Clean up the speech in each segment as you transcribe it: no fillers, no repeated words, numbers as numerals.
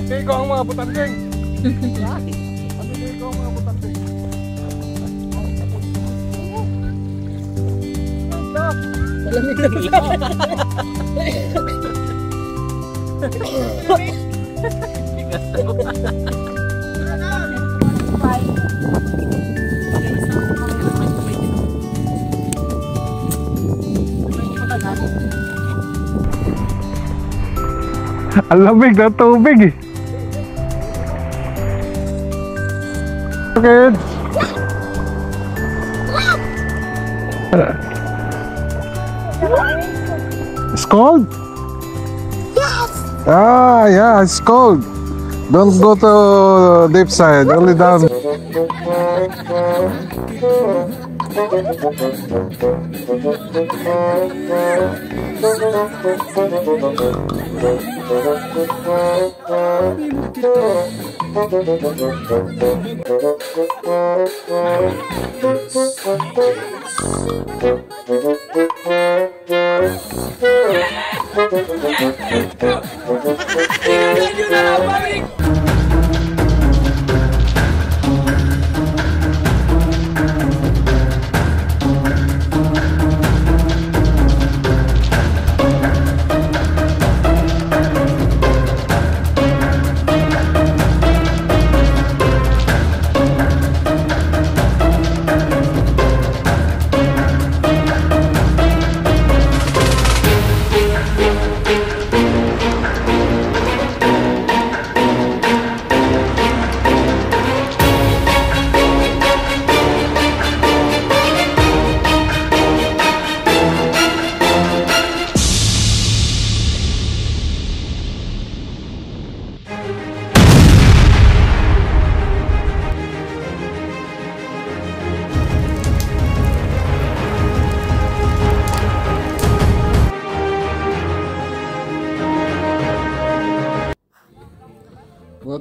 Pamimigay ko ang mga butanding. Pamimigay ko ang mga butanding. Malamig na lang. Ang lamig na tubig eh. Okay. It's cold? Yes. Ah, yeah, it's cold. Don't go to deep side, only down.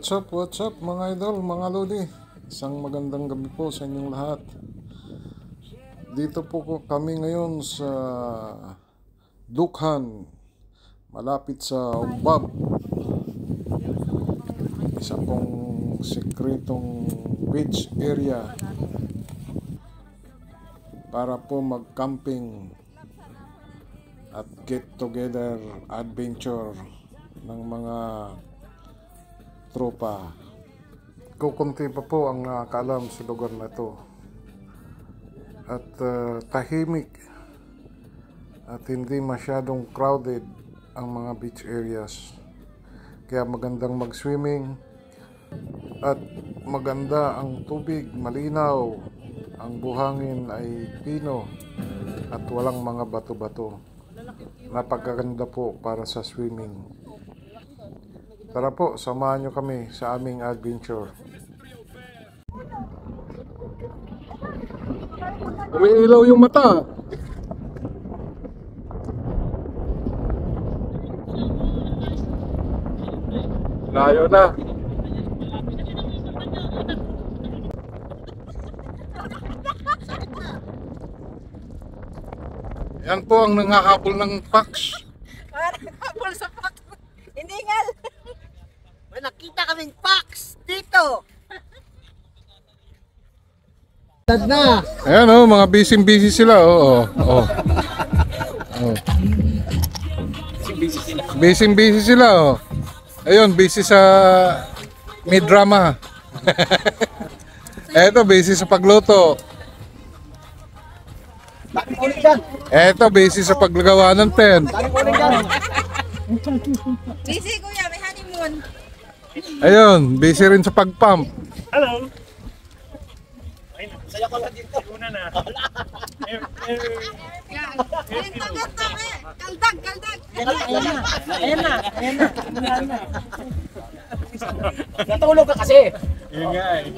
What's up mga idol, mga lodi. Isang magandang gabi po sa inyong lahat. Dito po kami ngayon sa Dukhan, malapit sa Umbab. Isa pong sekretong beach area para po mag-camping at get together adventure ng mga tropa. Kukunti pa po ang nakakaalam sa lugar na ito. At tahimik at hindi masyadong crowded ang mga beach areas. Kaya magandang mag-swimming at maganda ang tubig, malinaw. Ang buhangin ay pino at walang mga bato-bato. Napakaganda po para sa swimming. Tara po, samahan nyo kami sa aming adventure. Umiilaw yung mata. Layo na. Yan po ang nangahabol ng fox. Nangahabol sa fox. Hindi nga. May nakita kaming fox dito. Tad na. Ayan oh, mga busy sila. Oo. Busy sila oh. Ayun, busy sa mid-drama. Eto, busy sa pagluto. Eto, busy sa paglagawa ng tent. Busy kuya, may honeymoon. Ayun, busy rin sa pag-pump. Hello. Saya ko lang dito. Una na. Kaldag. Ayan na. Natulog ka kasi. Yun nga eh.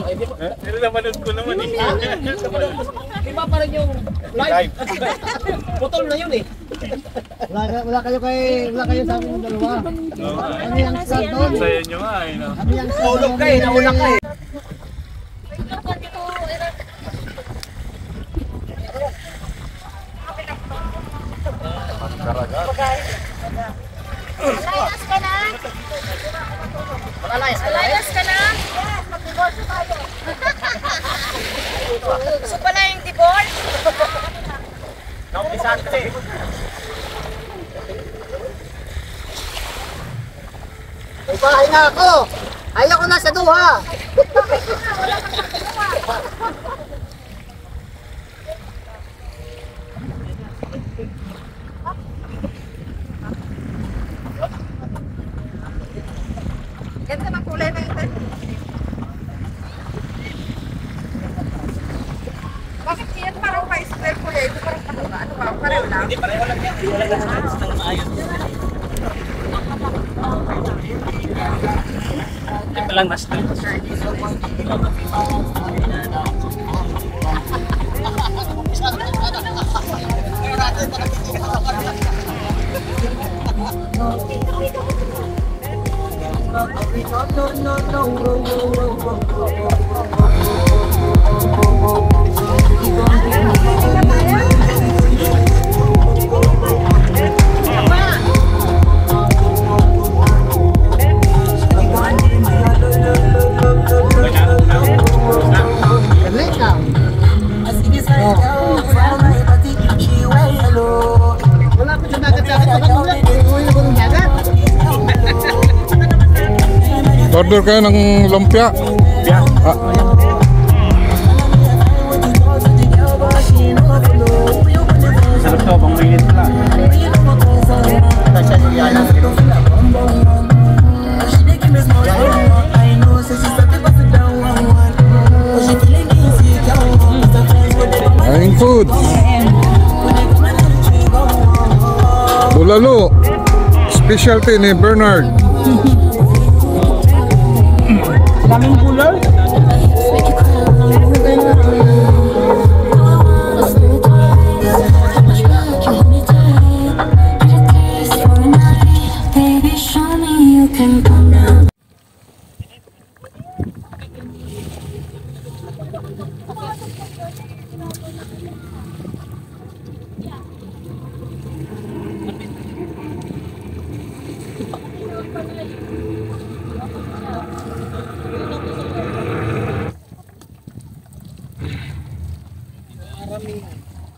Pero napanood ko naman eh. Di ba parang yung live? Putol na yun eh. Wala kayo sa aming dalawa. Ano yung start doon? Sayo nyo nga eh. Ano yung start Tulog ka eh, naulak ka eh. Palayas ka na? Yes, mag-divorce tayo. Gusto pala yung divorce? Naumpisahan kasi. May bahay na ako. Ayaw ko na sa duha. Ganda ng kulay na ito. Bakit yan parang pa-square kulay? Ito parang pakuha. Ano ba? Pareho lang? Hindi, pareho lang yan. Hindi wala lang sa gusto ng maayos. Hindi pa lang master. Galit ka. Wala ko sa dagat-dagat. Wala ko ng dagat. Order kayo ng lumpia. Yeah. Ah, Sarap to, bang mainit pala. Aing food. Bulalo. Specialty ni Bernard. Daming gulay. Baby, show me you can come down.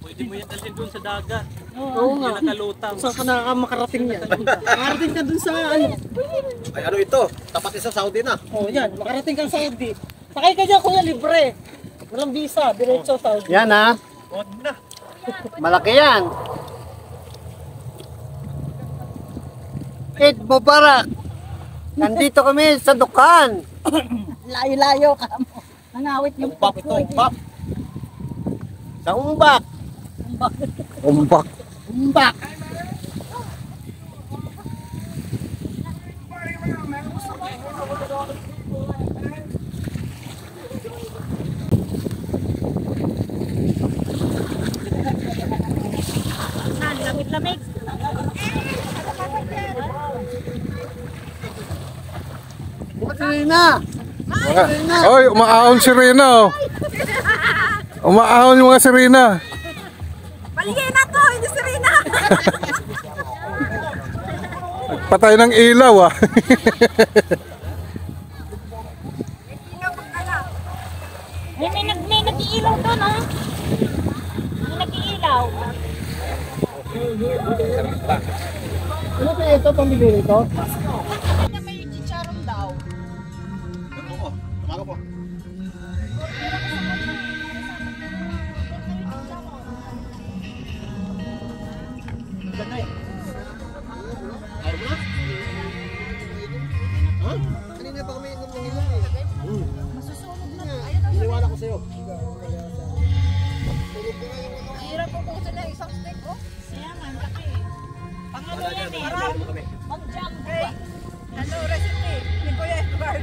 Pwede mo yan dalhin doon sa dagat. Oo nga. Nakalutang. Saan ka makarating yan? Makarating ka dun sa ano? Ay, ano ito? Tapat sa Saudi na. Oh, yan. Makarating kang Saudi. Sakay ka dyan, kuya, libre. Walang visa, diretso Saudi. Yan ha. Huwag na. Malaki yan. Eid Mubarak. Nandito kami sa Dukan. Layo-layo ka mo. Nangawit yung Umbak ito, umbak. Sa umbak. Umbak. umbak. Lamig-lamig. Serena. Oy, umaahon si Rina. Oh. Umaahon yung mga sirena. Baligyan na to, hindi si Rina. Patay ng ilaw ah. May nag-iilaw doon, ha? May nag-iilaw. Ano kaya ito, pambibili ito? May chicharon daw. Tumaga po. Kanina pa kami inom ng ilong eh. Masusunog na. Iniwala ko sa'yo. Hirap po po sila isang stick, oh. Kaya man, laki. Pangalo yan eh. Mag-jump. Ano, recipe? Ni Kuya Edward.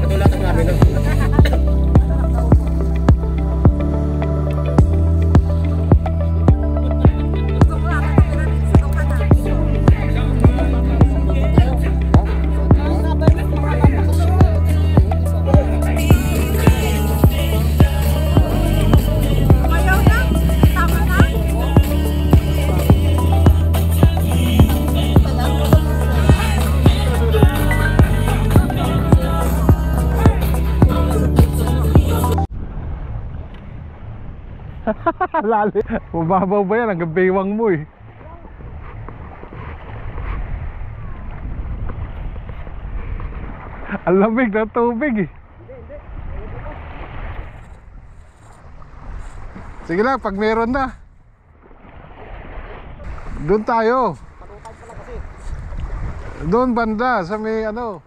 Natulatan namin no? Be Lalim. Mababaw ba yan? Hanggang baywang mo eh. Ang lamig ng tubig eh. Sige lang, pag meron na. Doon tayo. Doon banda sa may ano.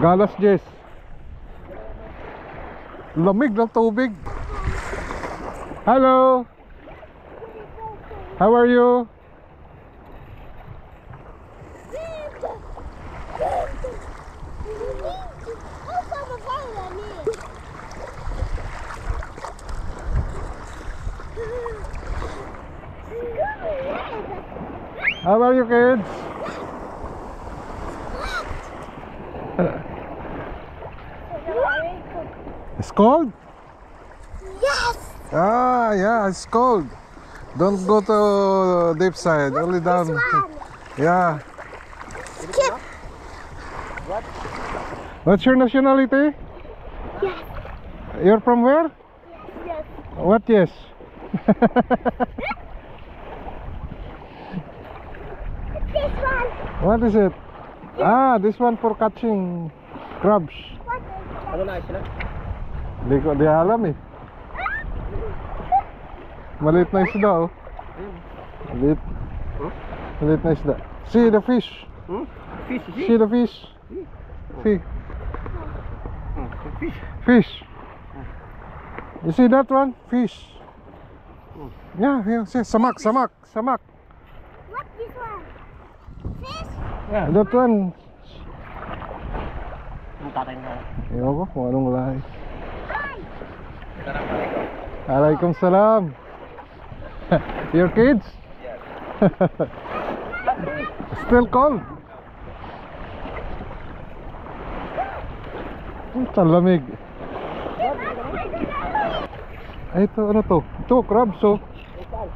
Galas Jess. Lamig ng tubig. Hello. How are you? How are you, kids? It's cold? Yes! Ah, yeah, it's cold. Don't go to deep side, only down. One. Yeah. Skip. What's your nationality? Yes. You're from where? Yes. What yes? This one. What is it? Ah, this one for catching crabs. What is that? Ano na sila? Di alam eh. Maliit na isda oh. Maliit. Maliit na isda. See the fish. Fish, See the fish. See. Fish. Fish. You see that one? Fish. Yeah, yeah. See, samak. What this one? Fish? Yeah, that one. Ang tatay na. Ewan ko kung anong lahi. Alaikum salam. Your kids? Yes. Still cold. Ang lamig. Ay, ito, ano to? Ito, crabs oh.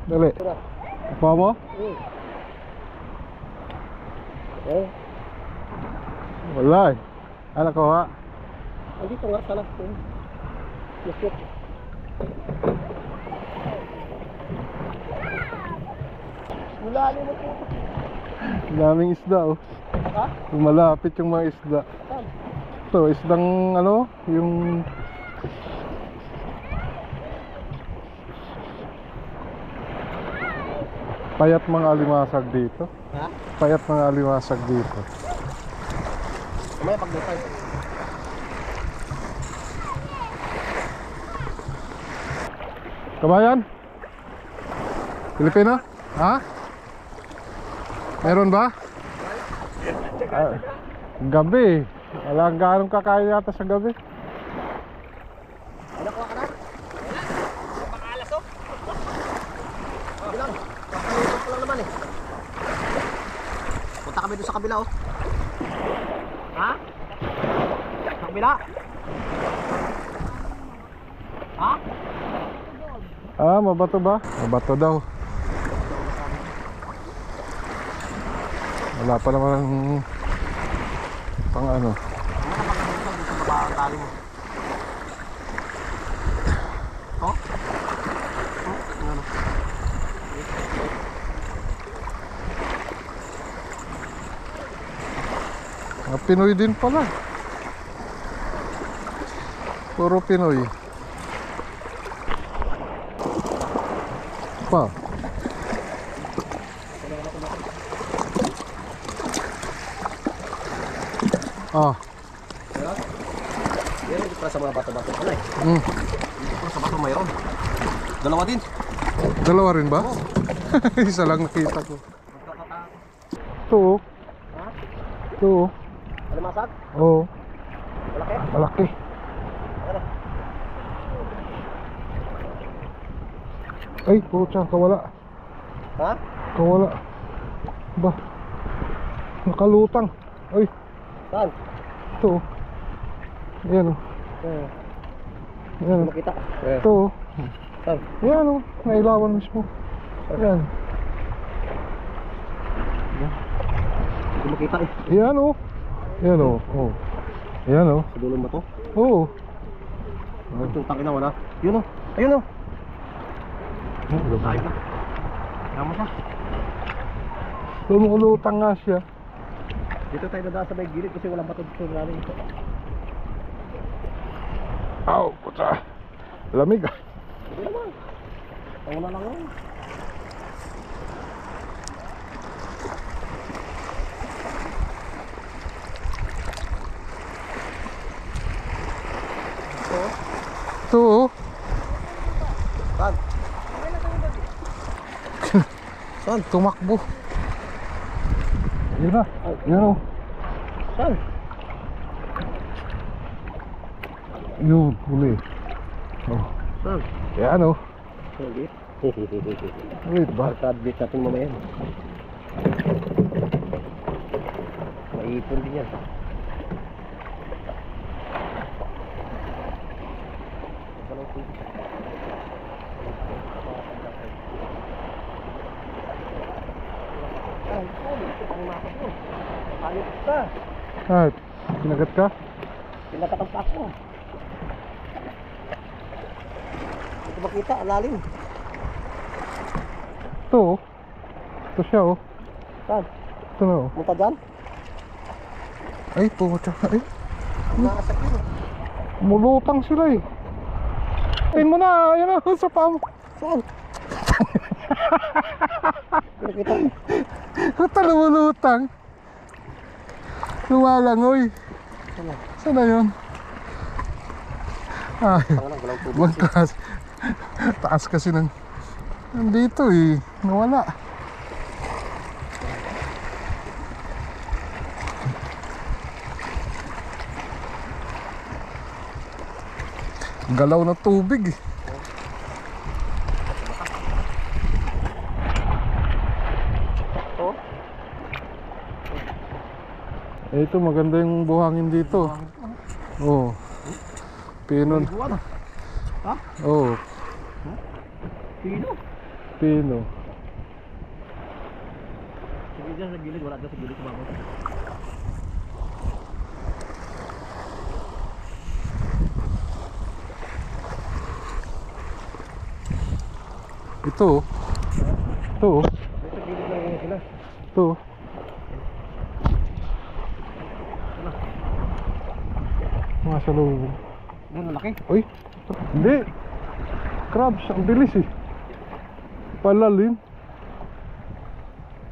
Dali. Pa mo? Wala eh. Ano ko ha? Andito nga sana. Yes. Mulali mo po. Daming isda oh. Ha? Malapit yung mga isda. Ito, isdang ano, yung payat mga alimasag dito. Ha? Payat mga alimasag dito. Mamaya paglutay. Kabayan? Pilipino? Ha? Meron ba? Ah, gabi. Wala ganong kakain yata sa gabi. Ano ko ka na? Pangalas oh. Bilang. Papaluto ko lang naman eh. Punta kami doon sa kabila oh. Ha? Sa kabila? Ha? Ah, mabato ba? Mabato daw. Wala pa naman pang ano. Ang tali mo. Oh? Ano? Pinoy din pala. Puro Pinoy. Pa. Ah. Yan hindi para sa mga bato-bato. Ano eh? Dito para sa bato mayroon. Dalawa din. Dalawa rin ba? Isa lang nakita ko. Ito oh. Ito oh. Alimasag? Oo. Malaki? Malaki. Ano? Ay, pucha, kawala. Ha? Kawala. Ba? Nakalutang. Ay, Saan? ito oh. Ayan oh. Ayan oh. Makita. Ito oh. Saan? Ayan oh. Nailawan mismo. Ayan. Hindi makita eh. Yan oh. Yan oh. Oh. Yan oh. Sa dulong ba to? Oo. Itong tangin na wala. Yun oh. Ayun oh. Ay ka. Tama siya. Lumulutang nga siya. Dito tayo dadaan sa may gilid kasi walang bato dito sa lalim. Aw, puta. Lamig ah. Hindi naman. Tawa na lang yun. Ito oh. Saan? Saan? Tumakbo. Yan na. Yan oh. Saan? Yun, huli. Oh. Saan? Yan oh. Hindi. Wait ba? Pagka-admit natin mamaya. Maipon din yan. Ayos ka. Ah, kinagat ka? Pinatakampak mo. Ito makita, alalim. Ito oh. Ito siya oh. Saan? Ito na oh. Munta dyan? Ay, puta. Ay, Nakasak yun. mulutang sila eh. Tingin mo na. Ayan na, sa paa mo. Saan? Pinakita mo. Ito lumulutang. Lumalangoy. Saan na yun? Ay, Tangan galaw tubig. magtaas. Taas kasi ng... Nandito eh. Nawala. Galaw na tubig eh. Oh. Eh, ito maganda yung buhangin dito. Oh. Pinon. Buwan. Ha? Oh, Pino. pino. Sige dyan sa gilid. Wala dyan sa gilid. Kumabot. Ito. Oh. Ito. Oh. Sa gilid lang yun sila. Ito. Oh. Mga salubong. Doon, malaki. Uy, hindi. Crabs, ang bilis eh. Palalim.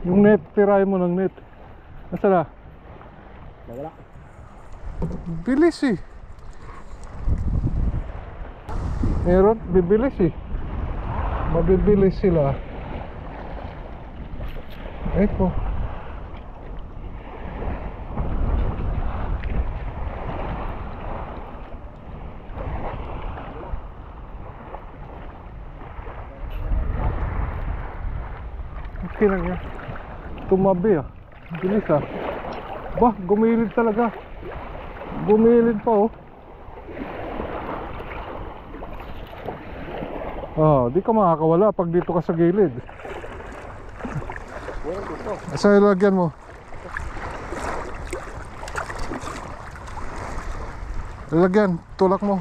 Yung net, tirahin mo ng net. Nasaan na? Nawala. Bilis eh. Meron, bibilis eh. Mabibilis sila. Ito. Okay lang yan. Tumabi ah. Bilis ah. Bah, gumilid talaga. Gumilid pa oh. Oh, di ka makakawala pag dito ka sa gilid. Asa ilagyan mo? Ilagyan, tulak mo.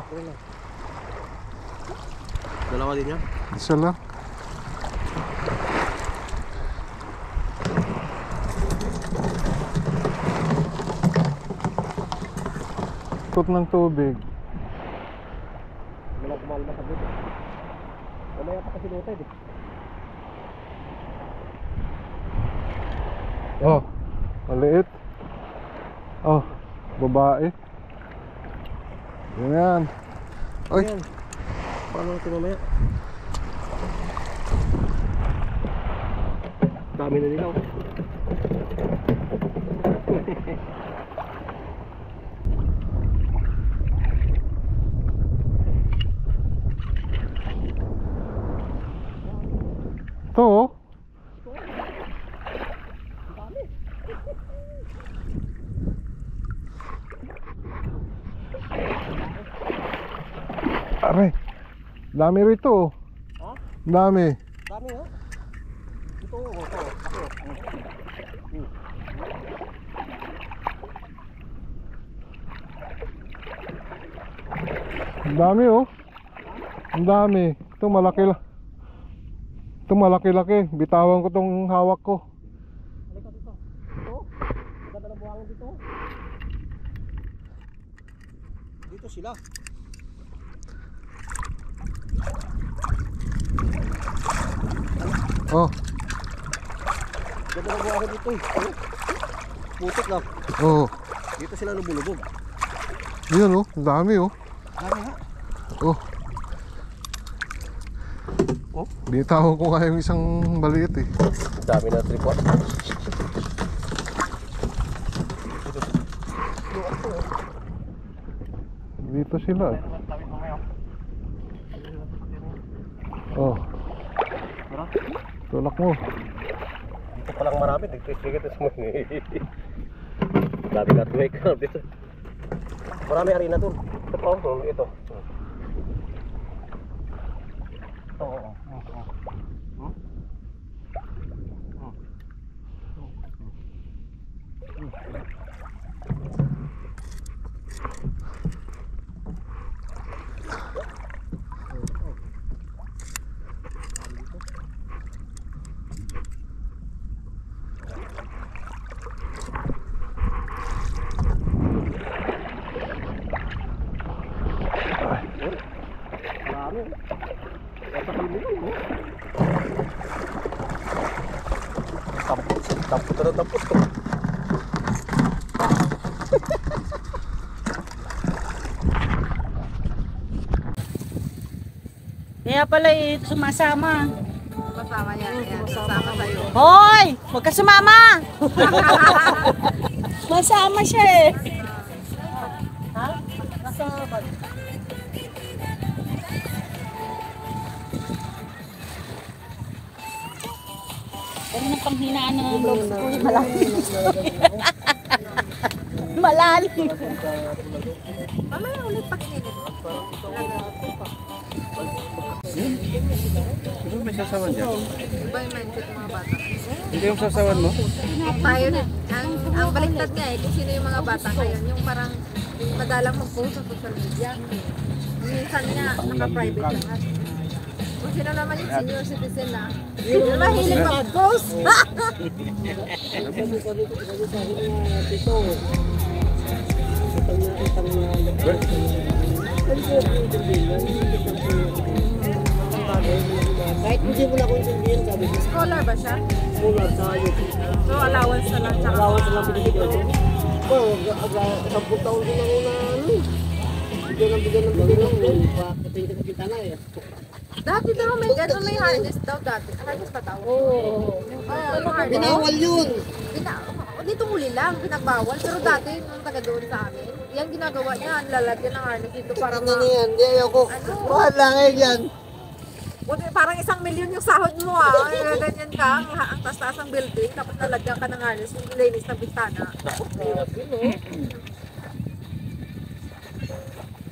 Dalawa din yan. Isa lang. Ikot ng tubig. Wala kumalma sa buto. Mamaya pa kasi lutay eh. Oh, maliit. Oh, babae. Ganyan. Oy, Ayan. Paano natin mamaya? Dami na nila oh. ito oh. Aray, dami rito oh. Ha? Dami. Dami oh. Ito oh. Ito. Ang dami oh. Ang dami. Ito malaki lang. Ito malaki-laki. Bitawan ko tong hawak ko. Halika dito. Ito. Ganda ng buhangin dito. Dito sila. Oh. Ganda ng buhangin dito eh. Putik lang. Oh. Dito sila lubulubog. Yun oh. Ang dami oh. Dami ha. Oh. Oh. Bitawan ko nga yung isang maliit eh. Dami na tripod. Dito sila eh. Oh. Tulak mo. Dito palang marami. Nagtitigit sa mga. Dami na tuwek. Dito. Marami arena dun. Ito pa oh. Ito. Oo. Tampot. Kaya pala sumasama. Kasama niya. Kasama sa'yo. Hoy! Huwag ka sumama! Masama siya eh. Ha? Masama. Pero nang panghinaan ng looks ko, malalim. Malalim. Mamaya ulit pakinigit. Ano may sasawan dyan? Iba yung mindset ng mga bata. Hindi yung sasawan mo? Tayo na. Ang baliktad nga eh, kung sino yung mga bata ngayon. Yung parang madalang mag-post sa social media. Minsan nga, naka-private lahat. Kung sino naman yung senior citizen na, yung mahilig mag-post. Kahit hindi mo na ako intindihin, sabi ko, Scholar ba siya? scholar sa YouTube. So allowance na lang. Tsaka Allowance lang binibigyan ko. Well, 10 taon din ako na ano. Bigyan lang. Papatingin sa kita na eh. dati daw may harness daw dati. Harness pa daw? Oo. Harness. Binawal yun. Dito huli lang, pinagbawal. Pero dati, nung taga doon sa amin, yan ginagawa niya, ang lalagyan ng harness dito para Ano na yan? Hindi ayoko. Mahal lang eh yan. Parang 1 million yung sahod mo ganyan ka, ang taas-taas ng building, tapos lalagyan ka ng harness, yung linis ng bintana.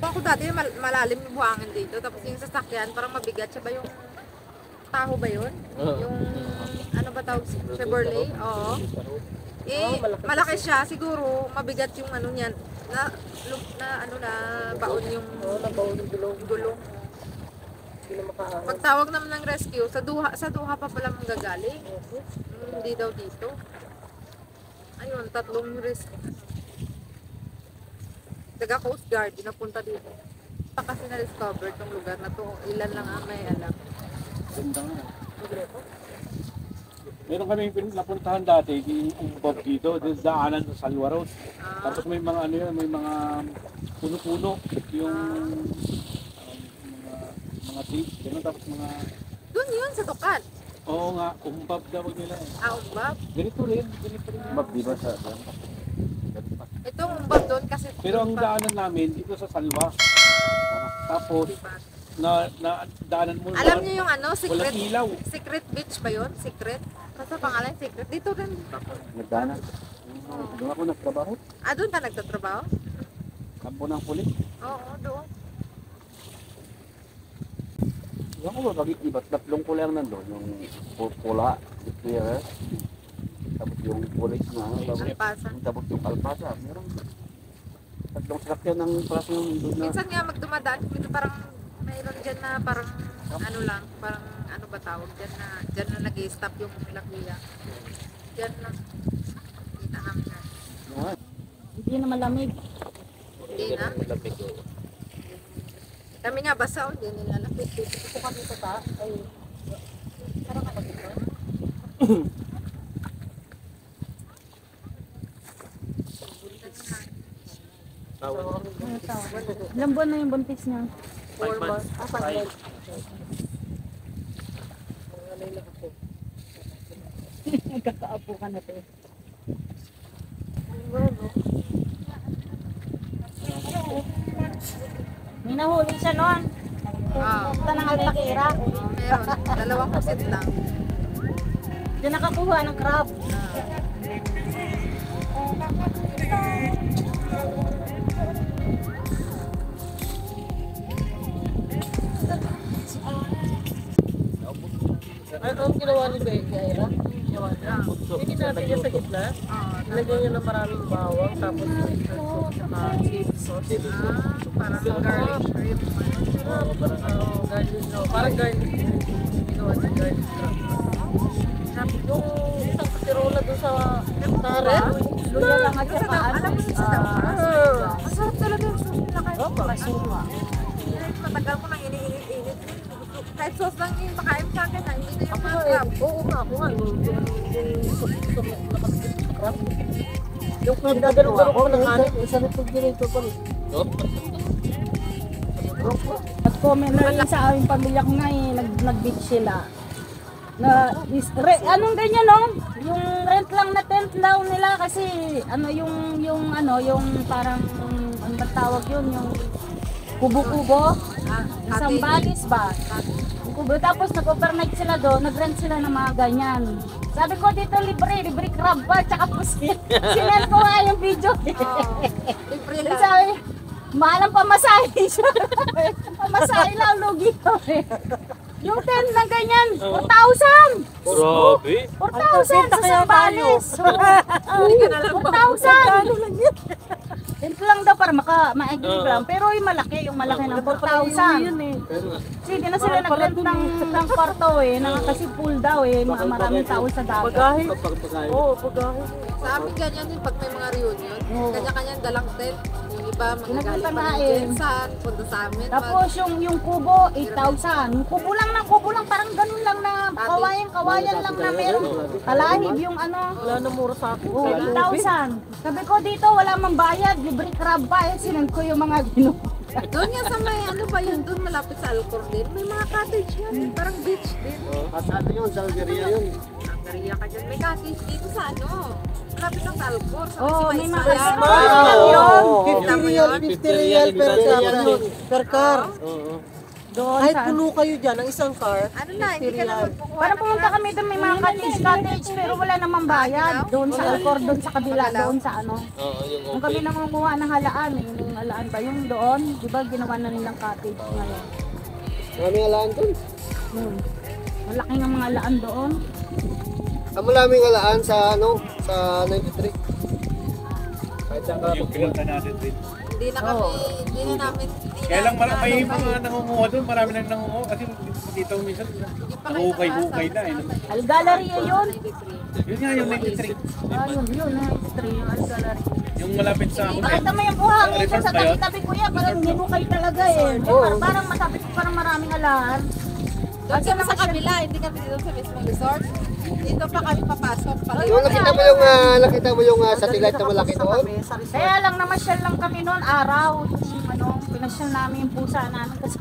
Ako dati, malalim yung buhangin dito, tapos yung sasakyan, parang mabigat siya ba yung taho ba yun? Yung, ano ba tawag? Chevrolet? Oo. Malaki siya, siguro, mabigat yung ano niyan, na baon yung gulong. Pagtawag naman ng rescue, sa duha pa pala manggagaling. Hindi daw dito. Ayun, 3 rescue. Taga Coast Guard, napunta dito. Kasi na-discover tong lugar na to, ilan lang ang may alam. Meron kami napuntahan dati, yung Bob dito, daanan sa Salwa Road. Tapos may mga ano yun, may mga puno-puno, yung mga trees, gano'n, tapos mga... Doon yun, sa Tukan. Oo nga, umbab daw nila eh. Umbab. Ganito rin. Umbab di ba sa... Itong umbab doon kasi... Pero ang daanan namin dito sa Salwa. Tapos, daanan mo... Alam niyo yung ano, walang ilaw. Secret Beach ba yun? Secret? Basta pangalan Secret. Dito rin. Nagdaanan. Doon ako nagtrabaho. Doon ka nagtatrabaho? Kampo ng pulis. Oo, doon. Ewan ko ba, bakit iba? Tatlong kulay ang nandun. Yung pula, clear, tapos yung pulis na, Alpasa. tapos yung alpasa. Meron. Tatlong sasakyan ng klase yung doon na. Minsan nga magdumadaan dito parang mayroon dyan na parang ano lang, parang ano ba tawag dyan na nag-i-stop yung nila kuya. Dyan lang. Kita namin yan. Hindi na malamig. Hindi na. Kami nga basa o hindi nila lapit. Ito kami sa taas. Ay, parang ako dito. Ilang buwan na yung buntis niya? 4 months. Nagkakaapo ka na to. May nahuli siya noon. Punta ng Altakira. Meron. 2 pusit lang. Diyan nakakuha ng crab. Ano ang ginawa ni Ira? Hindi natin niya sa gitna. Nilagyan niya ng maraming bawang, tapos yung saka chili sauce. Parang garlic shrimp. Garlic, no. Parang garlic. Ginawa niya garlic crab. Yung isang kasirola doon sa red. Luya lang at saka Alam mo sa masarap talaga yung sauce nila kahit basura. matagal ko nang iniinit-init. Kahit sauce lang yung pakain sa akin na hindi na yung mga crab. Oo nga, ako nga. Yung pinagdadalo-dalo ko ng hanip, isa na itong ginito pa rin. At comment na rin sa aming pamilya ko nga nag-beach sila. Na anong ganyan no? Yung rent lang na tent daw nila kasi ano yung parang ano ba tawag yun, yung kubo-kubo. Isang bagis ba? Yung kubo. Tapos nag-overnight sila doon, nag-rent sila ng mga ganyan. Sabi ko dito libre crab pa, tsaka pusit. Sinend ko nga yung video. Libre lang. Sabi, mahal ang pamasahe siya. Pamasahe lang, lugi kami. Yung tent na ganyan, 4,000! Grabe. 4,000 sa Sambales! 4,000! Tent lang daw para ma-agree lang. Pero yung malaki ng 4,000. Kasi di na sila nag-rent ng kwarto kasi pool daw maraming tao sa dagat. Pagahe. Oo, pagahe. Sa amin ganyan din pag may mga reunion. Kanya-kanyang dalang tent. Yung iba magagaling pa ng Pinagtanain. Jensan, punta sa amin. Tapos yung kubo, 8,000. Yung kubo lang, parang ganun lang na kawayan lang na meron. Talahib yung ano. Wala na mura sa akin. Oh, 8,000. Sabi ko dito, wala mang bayad, libre crab pa. Sinend ko yung mga gino. Doon nga sa may ano ba yun, doon malapit sa Alcor din. May mga cottage yan, parang beach din. At ano yun, Salveria yun. Nagariya ka dyan. May cottage dito sa ano, malapit lang sa Alcor. Sa Oh, may mga Ismaya. restaurant yun. 50 real, 50 real per car. Per car. Doon Kahit sa... puno kayo dyan, ang isang car, Ano na, hindi ka na magkukuha. Parang pumunta kami doon, may mga cottage, pero wala namang bayad. Doon sa Alcor, doon sa kabila, doon sa ano. Kung kami nangunguha ng halaan, yung halaan ba yung doon, di ba ginawa na nilang cottage ngayon. maraming alaan dun. Malaki ng mga halaan doon. Ang maraming alaan sa ano, sa 93. Kahit saan ka Yung pinunta natin din. Hindi na kami, hindi na namin. Kaya lang may mga nangunguha doon, marami nang nangunguha kasi dito minsan nangukay-hukay na eh. Al Galleria yun. Yun nga yung 93. Yun, history, yung Al Galleria. Yung malapit sa akin. Nakita mo yung buhangin siya sa tabi-tabi kuya, parang hinukay talaga eh. Parang masabi ko parang maraming halaan. Doon kami sa kabila, hindi kami dito sa mismong resort. Dito pa kami papasok. Yung nakita mo yung satellite na malaki doon? Kaya lang namasyal lang kami noon araw. Yung pinasyal namin yung pusa namin kasi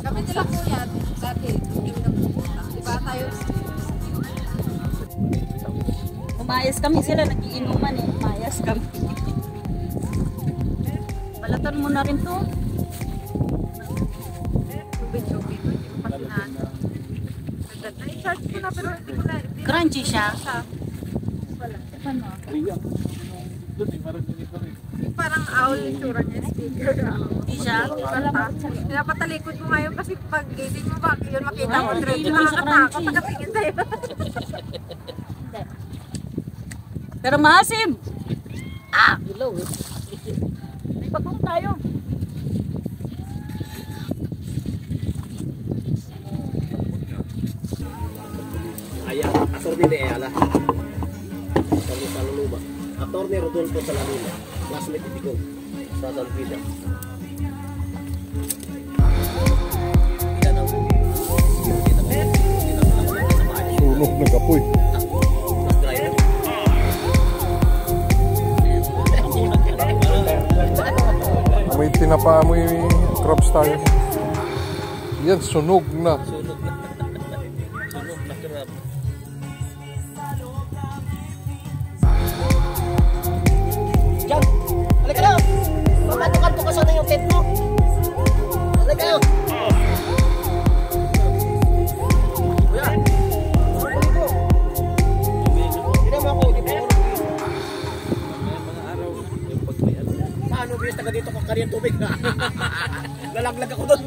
Kami nila kuya, dati, hindi na pupunta. Diba tayo? umayas kami sila, nagiinuman umayas kami. Balatan mo na rin to. Tubig-tubig. Hindi ko pasinan. Na-charge ko na pero hindi ko na. Crunchy siya. Wala. Ano? Doon eh, parang ganito rin. Parang owl yung tsura niya, speaker. Hindi siya. Pinapatalikod mo ngayon kasi pag gising mo ba, yun makita mo, Ay, trip hindi mo naman siya nakakatakot, crunchy. nakatingin sa'yo. Pero masim! Ilaw eh. Pagong tayo. Ayan, attorney de Ayala. Sa Luluba. Attorney Rodolfo Salamina. Classmate Itigo. Sa San Vida. Sunog na kapoy. May tinapaamoy crabs tayo. Yan, sunog na. Sunog na crab. Diyan! Halika na! Mamanukan ko sana yung tent mo. Halika na! Kuya! Huli ko! Hindi mo ako, hindi mo ako. Paano bilis taga dito kung kaniyang tubig na? Lalaglag ako doon.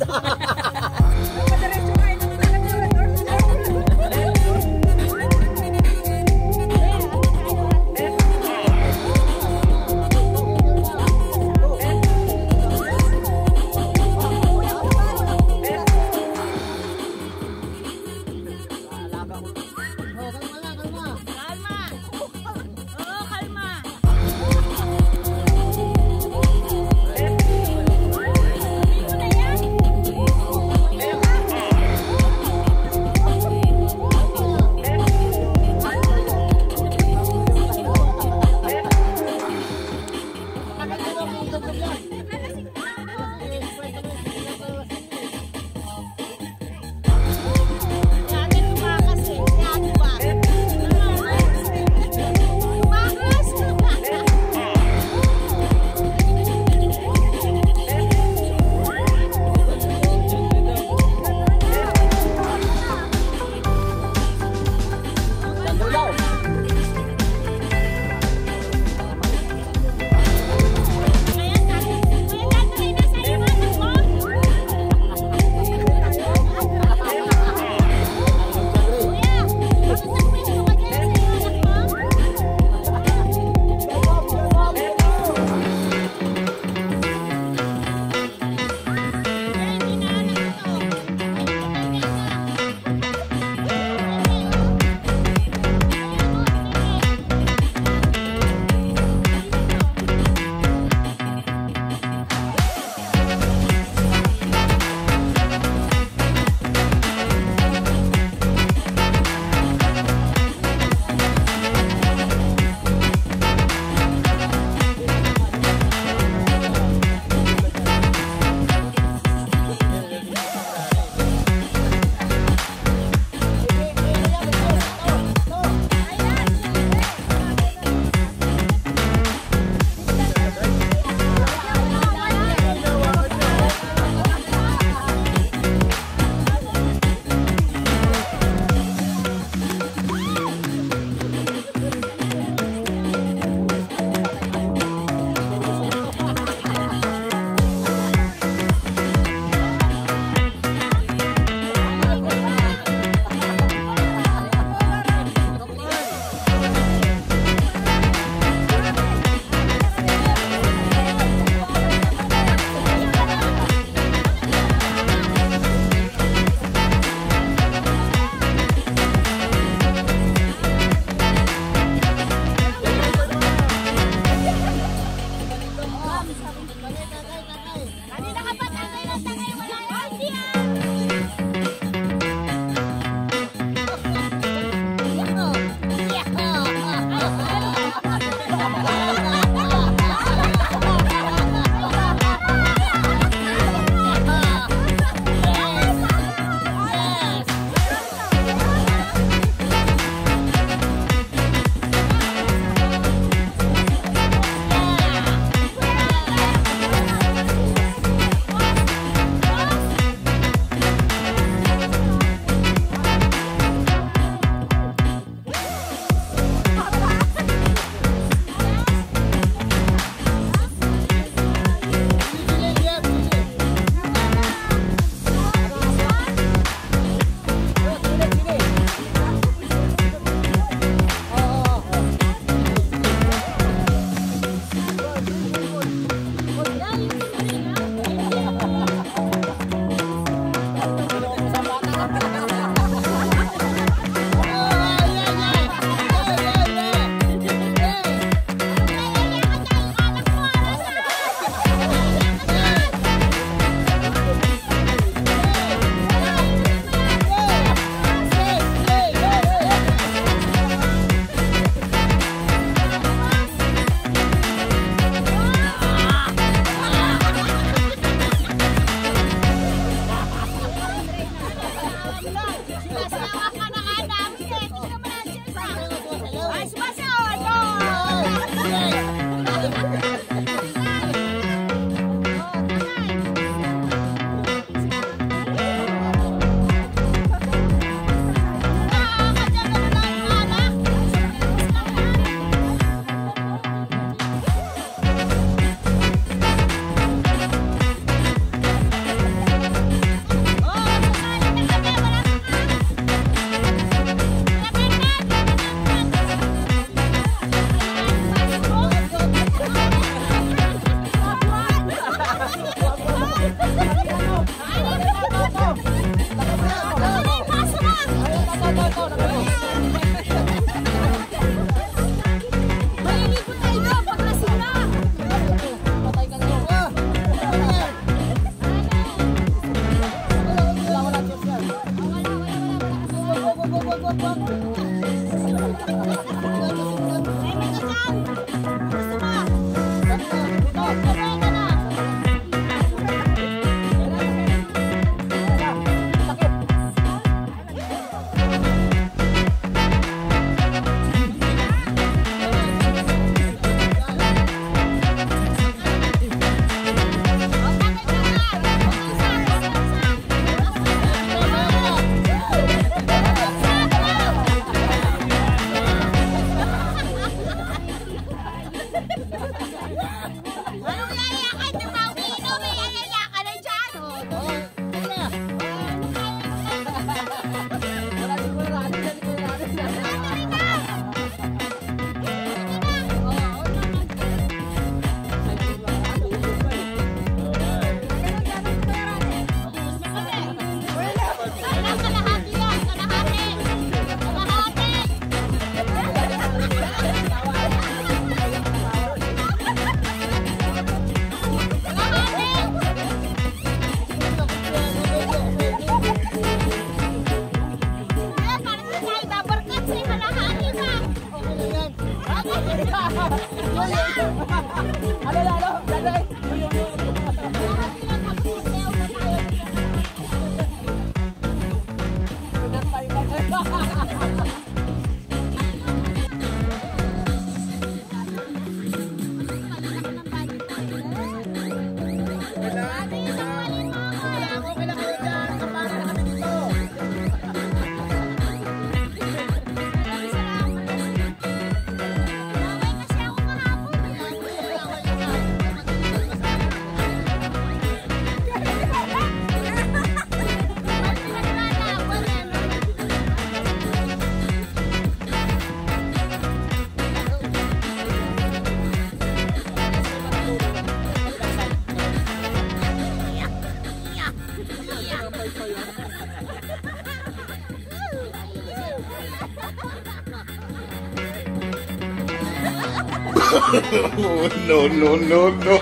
No, no, no, no.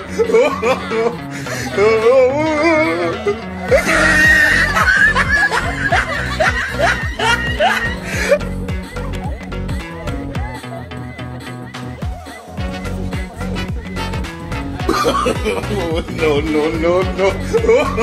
No, no, no, no.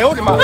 呦我的妈！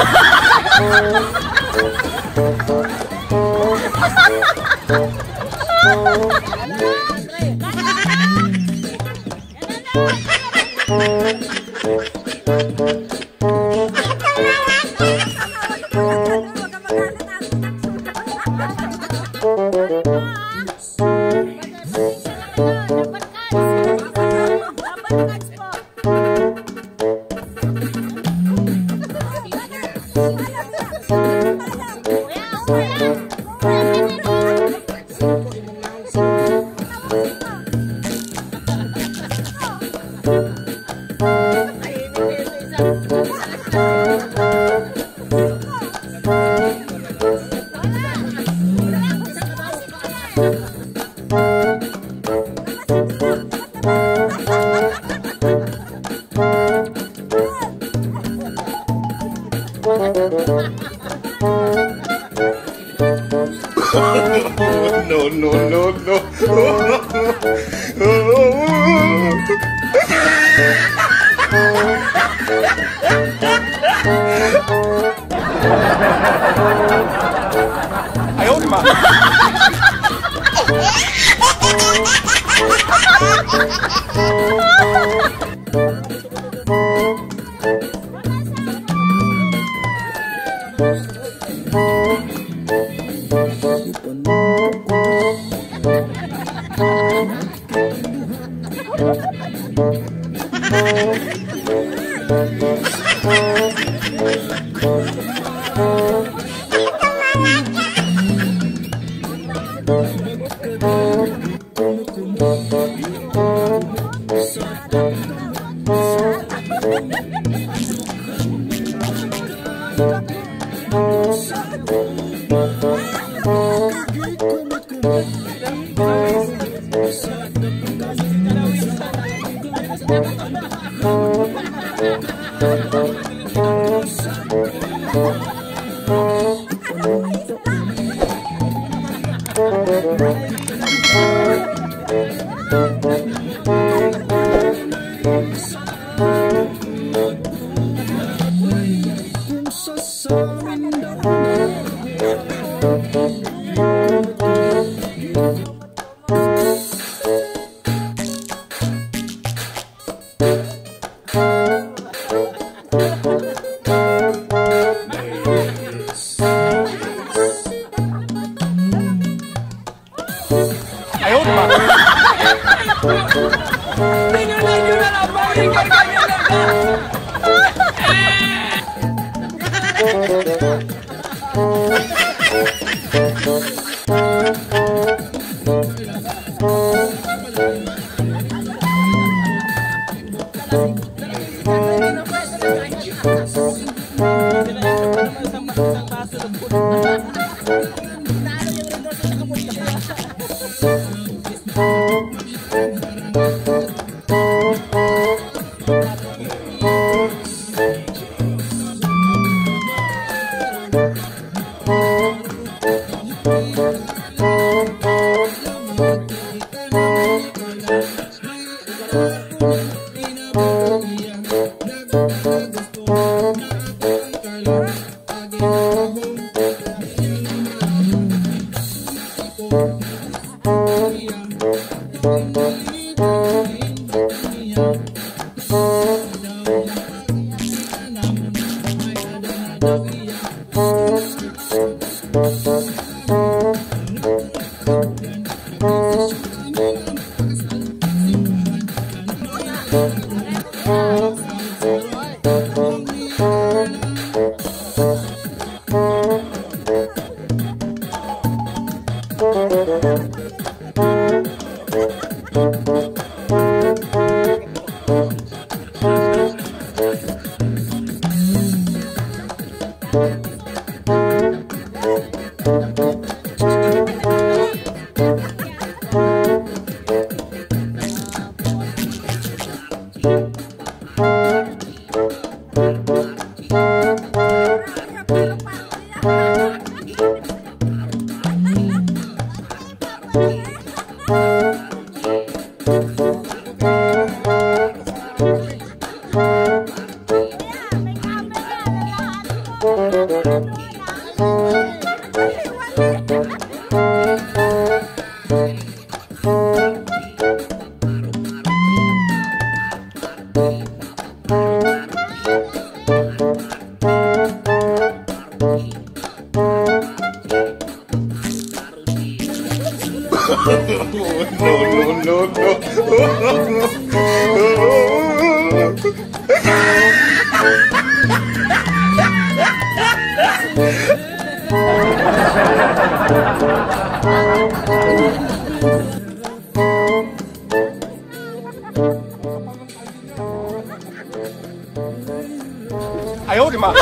No, no, no, no. Ay, oh, di ba? 哎呦我的妈！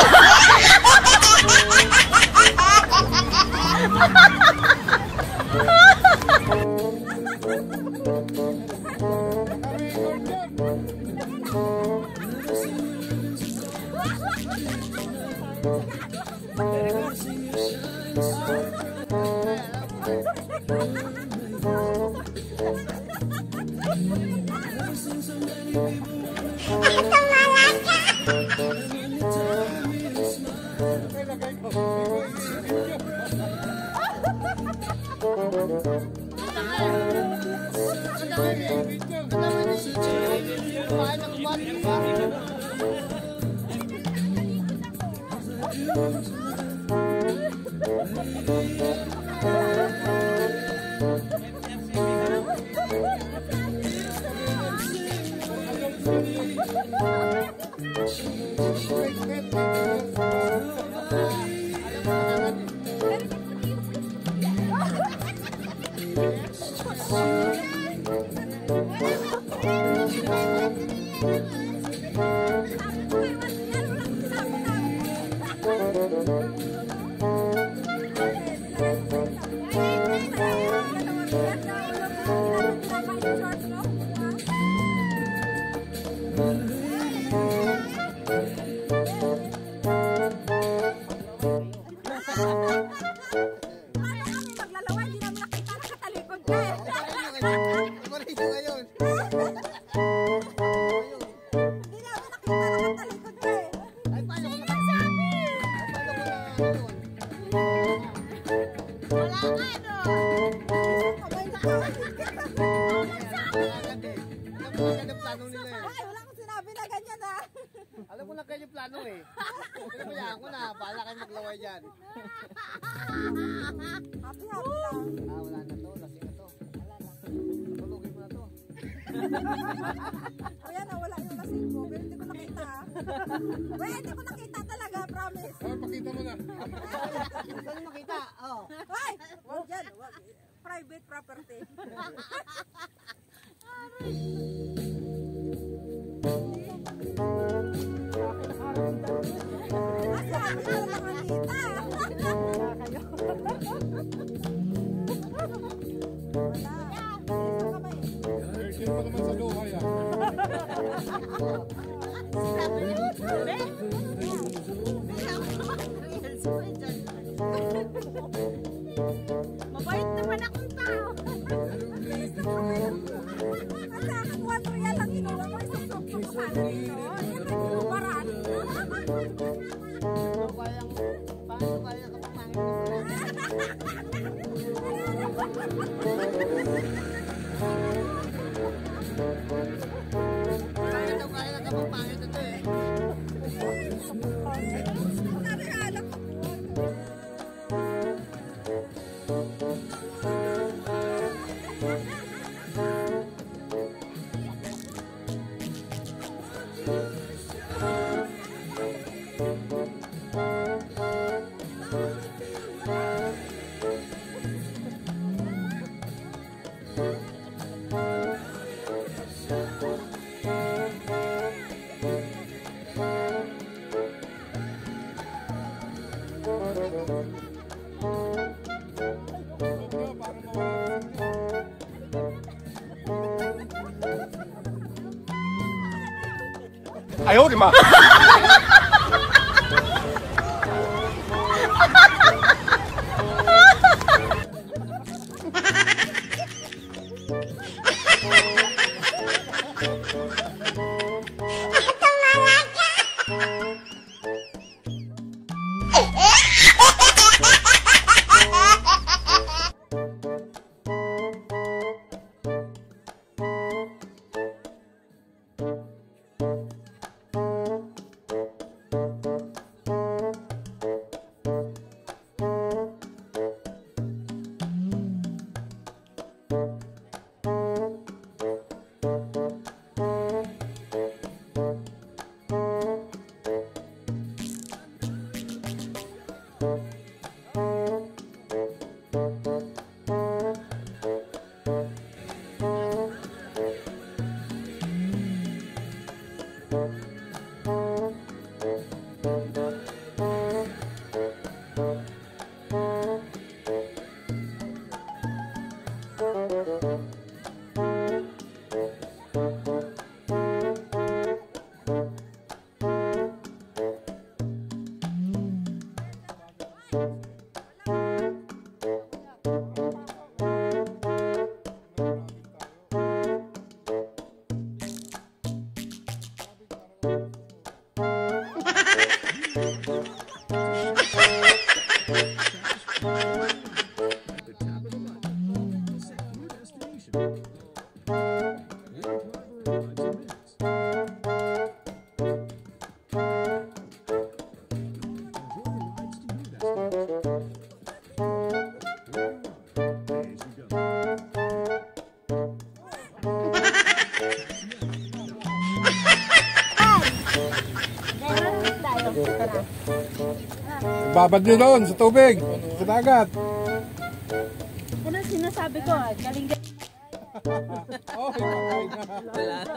Alam ko na kayo yung plano eh. Pinabayaan ko na. Bahala kayo maglaway dyan. Happy lang. Wala na to. Lasing na to. Tulugin mo na to. Kuya, nawala yung lasing ko. Pero hindi ko nakita. Kuya, hindi ko nakita talaga. Promise. Pakita mo na. Saan makita? Oh. Ay! Wag dyan. Wag. Private property. Mabait naman akong tao. Kasi ako 1 real lang kinuha mo. Isang sokyo ko sana dito. Siyempre, kinubaran. Paano kaya ka pamangin mo? Kaya ka pamangin ito eh. Nakakalap ako.哎呦我的妈！ Eh, Babad nyo doon sa tubig, sa dagat. Ano sinasabi ko? Galing Oh, Wala na.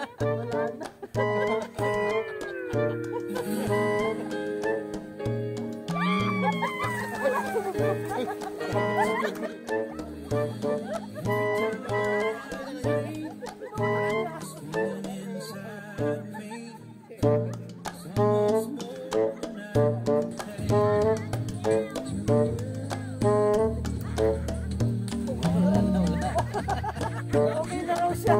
okay na raw siya.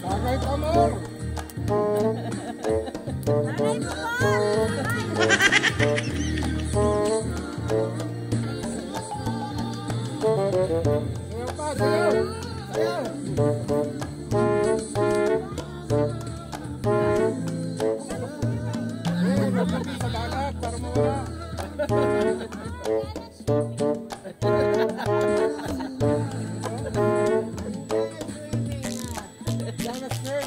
Tagay Amor! Sayaw pa, sayaw! Sayaw! Maglapit sa dagat para mawala. Dagat, sir.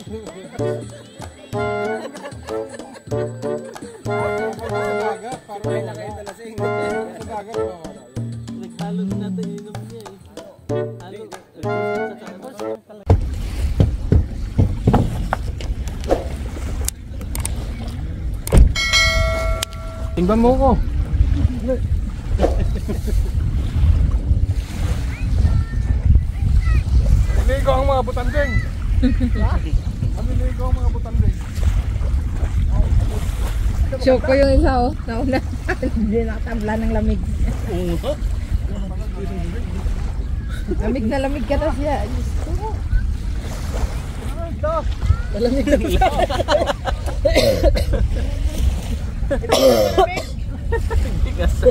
Sa dagat para mawala. Sa dagat mawala. Naghalo na natin inom niya eh. Halo. Tingnan mo ko. Niligo ang mga butanding. Niligo ang mga butanding. Choco yung isa oh. Nauna. Hindi nakatabla ng lamig. Lamig na lamig ka na siya. Malamig na lang. Hindi ka so.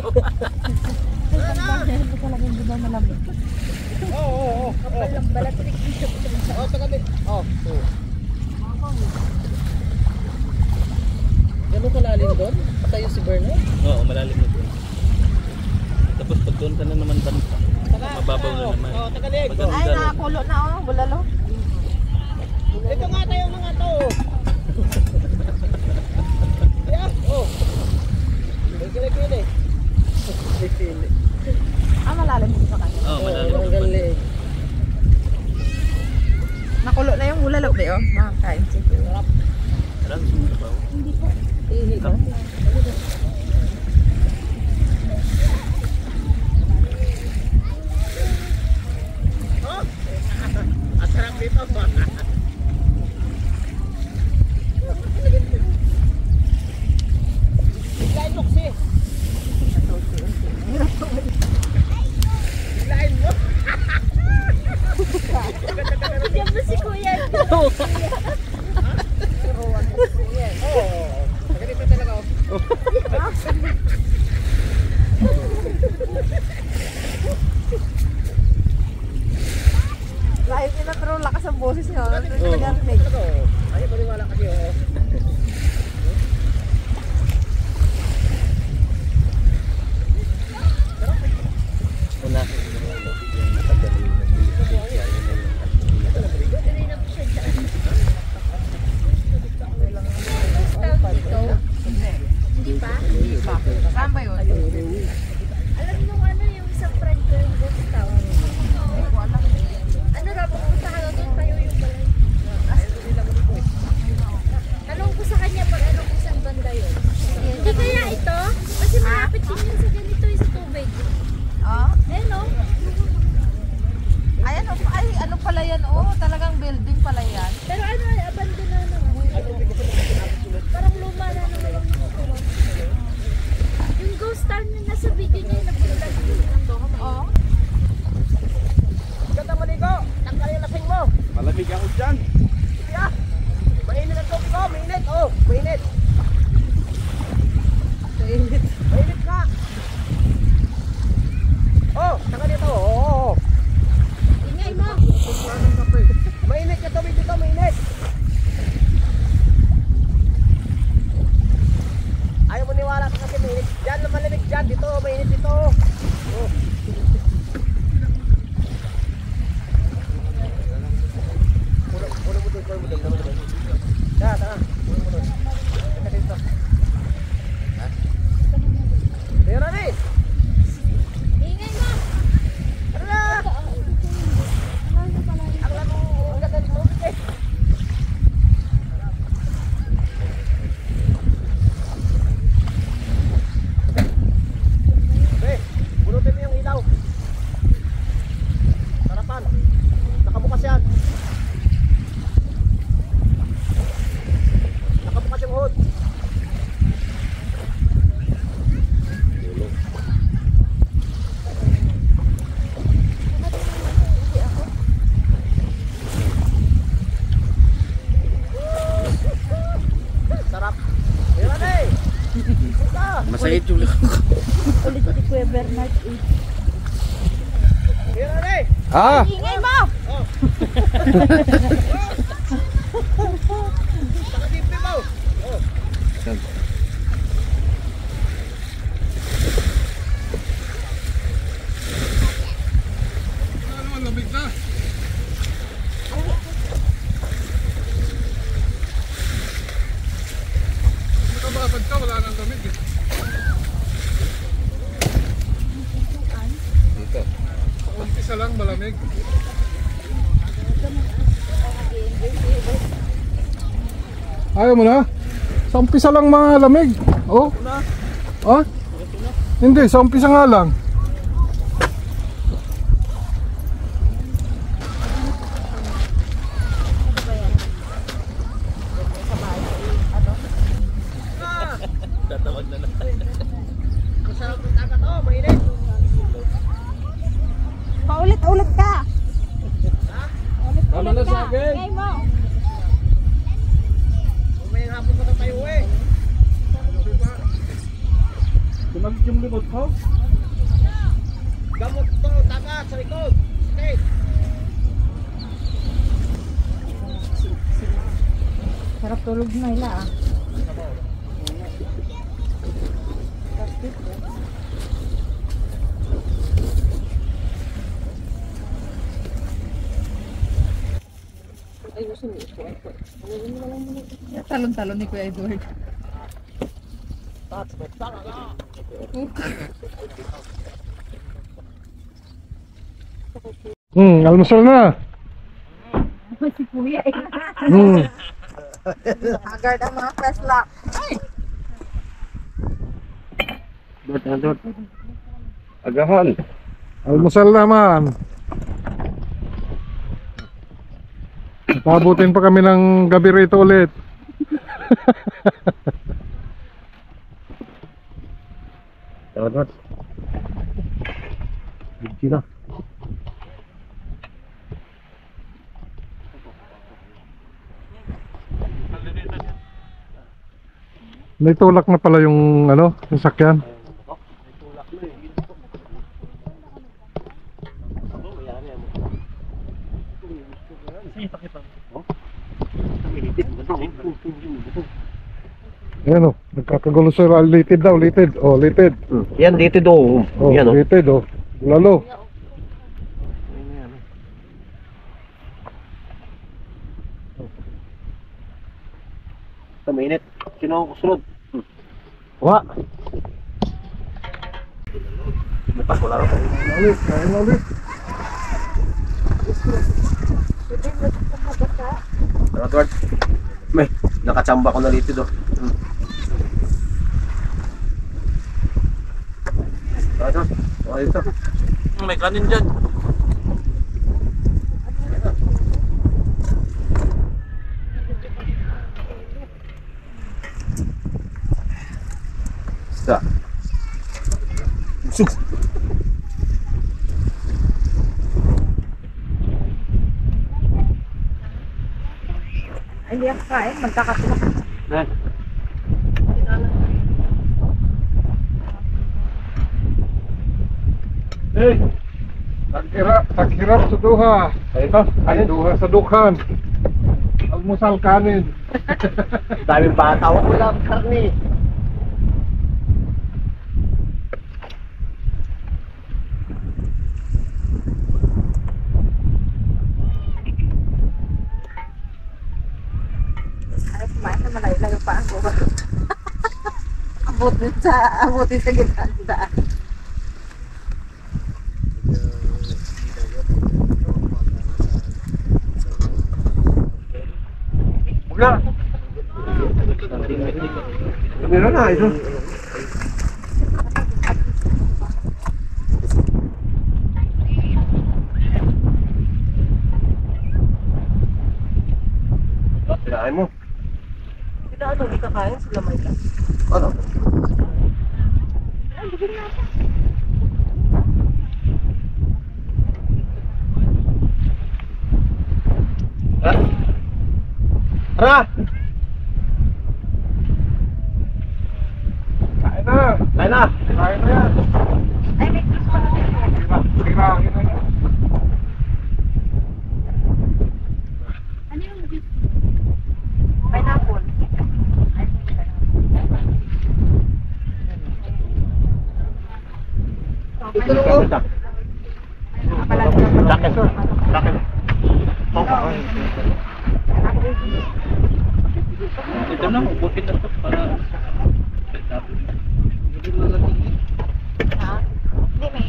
Gano'n kalalim doon? Tayo si Bernard? Oo, malalim na doon. Tapos pag doon ka na naman banta, mababaw na naman. Ay, nakakulo na oh. Bulalo. Ito nga tayo mga to. Ah, malalim din sa kanya. Oo, malalim. Nakulo na yung bulalo ba yun? Makakain siya. Marami sumula ba? Hindi po. Hindi po. Asarap dito ba? Lain mo kasi. Lain mo. Diyan mo si Kuya. Ganito talaga ako. Lahat nila pero lakas ang boses niya. Narinig. Ay, paniwala kasi oh. Wala. Hindi pa? Saan ba yun? Alam mo ano yung isang friend ko yung ghost town? Ano raw, pumunta ka doon tayo yung balay. Tanong ko sa kanya pag ano kung saan banda yun. Hindi kaya Malapit din yun sa ganito yung sa tubig. Oh. Eh no? Ay, ano pala yan? Oh, talagang building pala yan. Pero ano, abandon na naman. Parang luma na naman yung restaurant. Yung ghost town na nasa video niya yung nabulag yun. Oh. Ganda maligo. Tanggal yung lasing mo. Malamig ako dyan. Kuya. Mainit ang tubig ko. Mainit. Oh, mainit. Mainit ka. Oh, tanga dito. Oh. Ingay mo. Mainit ka tubig dito. Mainit. Ayaw mo niwala kasi mainit. Diyan na malamig dyan. Dito. Mainit dito. Oh. Puno mo doon. Tara. Puno mo doon. Teka dito. Tira na eh. Ingay mo. Tara. Ang labo. Ang ganda ng tubig eh. Be, bunutin mo yung ilaw. Sarapan. Nakabukas yan. Nakabukas yung hood. Sarap. Tira na eh. Punta. Masayit yung likod ko. Ulit si Kuya Bernard. Tira na eh. Ah! Ingay mo! Nakadipin mo. Oh. Ano naman, lamig na. Nakababad ka, wala nang lamig eh. Dito. Umpisa lang malamig. Ayaw mo na? Sa umpisa lang malamig. Oh? Ah? Hindi, sa umpisa nga lang. Tatawag na lang. Masarap ng dagat. Oh, mainit. Paulit-ulit ka. Tama na sa akin. Ingay mo. Umayang hapon pa na tayo eh. Tumagit yung limot ko. Gamot to, dagat sa likod. Okay. Sarap tulog na ila ah. Talon-talon ni Kuya Edward. Almusal na. Si Kuya eh. Agad ang mga fresh lock. Agahan. Almusal naman. Pabutin pa kami ng gabi rito ulit. Dapat. Gila. May tulak na pala yung ano, yung sakyan. Ayan o, nagkakagulo sa litid daw, litid. Oh, litid. Yan dito do. Oh, Yan oh. litid oh. Lalo. Sa minute. Sino ang kusunod? Wa. Wala rin. Ulit, kain ulit. Edward. May, nakachamba ko na litid oh. ito. May kanin dyan. Isa. Busog. Ay, hindi ako kain. Magkakatulak. Eh. Eh, taghirap sa duha. Ay, duha sa dukhan. Almusal kanin. Daming bata. Wala karni. Ay, kumain na malayo-layo pa ako. Abutin sa gitna ng daan. Wala. Meron na ito. Kinain mo. Ano, hindi kakain sila may lang. Ano? Tara! Kain na. Kain na! Kain na yan. Ay, may gusto na rin. Kirangin na yan. Ano yung juice? Pineapple. Ito na mo. Jacket. Jacket. Ito na, ubutin na ito para... Hindi, may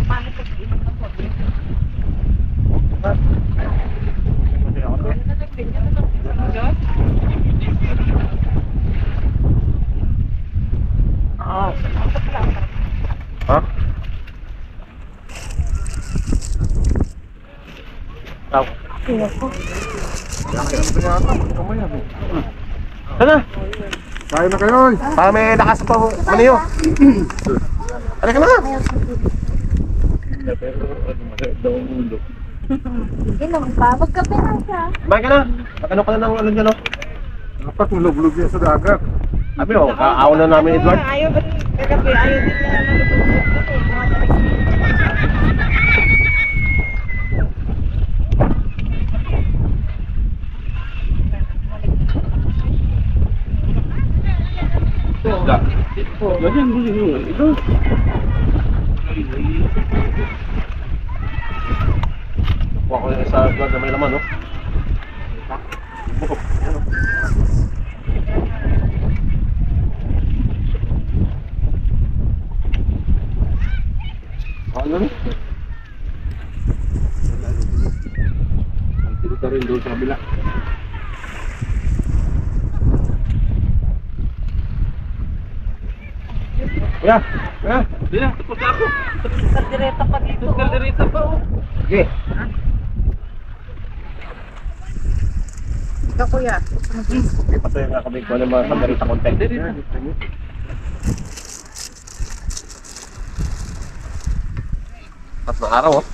paano pag inom ng tubig? Ha? Tao. Sana? Kain na kayo. Para may lakas pa maniyo. Halika na. Inom pa, magkape na siya. Kumain ka na. Mag-ano ka na ng ano dyan, no? Dapat malublob yan sa dagat. Sabi, oh, kaaw na namin, Edward. Ayaw ba kagabi? Ayaw din na malubog. Ganyan, gusto ito. Kuha ko yung sa Edward na may laman, no? Bukok. Ano? Ano? Dito rin doon sa kabila. Kuya! Kuya! Hindi na, tapos na ako. Kaldereta pa dito. Kaldereta pa, oh. Sige! Ikaw, kuya. Okay, patuloy nga kami kung ano mga kagarita content. Tatlong araw, oh.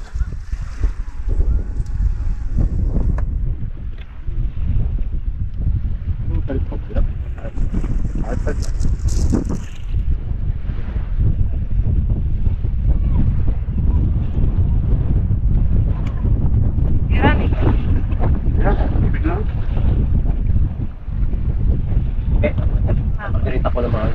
Kagarita ko ng mga